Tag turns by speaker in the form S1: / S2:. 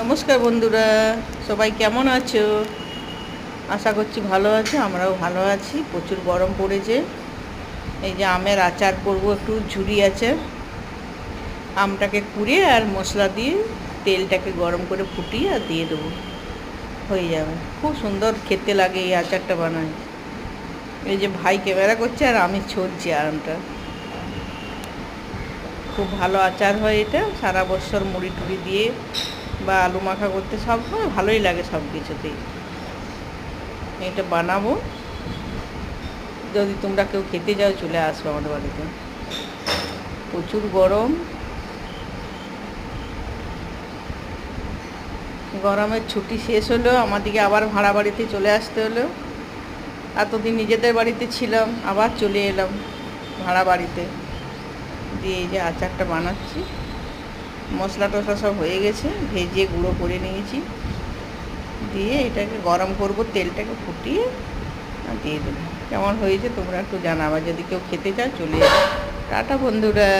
S1: নমস্কার বন্ধুরা, সবাই কেমন আছো? আশা করছি ভালো আছো। আমরাও ভালো আছি। প্রচুর গরম পড়েছে। এই যে আমের আচার করব, একটু ঝুরি আছে। আমটাকে কুড়িয়ে আর মশলা দিয়ে তেলটাকে গরম করে ফুটিয়ে আর দিয়ে দেবো, হয়ে যাবে। খুব সুন্দর খেতে লাগে এই আচারটা বানায়। এই যে ভাই ক্যামেরা করছে আর আমি ছড়ছি আমটা। খুব ভালো আচার হয় এটা, সারা বছর মুড়ি টুড়ি দিয়ে বা আলু মাখা করতে সব সময় ভালোই লাগে, সব কিছুতেই। এটা বানাবো, যদি তোমরা কেউ খেতে যাও চলে আসবে আমাদের বাড়িতে। প্রচুর গরম, গরমের ছুটি শেষ হলো, আমাদেরকে আবার ভাড়া বাড়িতে চলে আসতে হলো। এতদিন নিজেদের বাড়িতে ছিলাম, আবার চলে এলাম ভাড়া বাড়িতে। দিয়ে এই যে আচারটা বানাচ্ছি, মশলা টশলা সব হয়ে গেছে, ভেজে গুঁড়ো করে নিয়েছি। দিয়ে এটাকে গরম করব, তেলটাকে ফুটিয়ে আর দিয়ে দেবো। কেমন হয়েছে তোমরা একটু জানাবা, যদি কেউ খেতে চাও চলে যাবে। টাটা বন্ধুরা।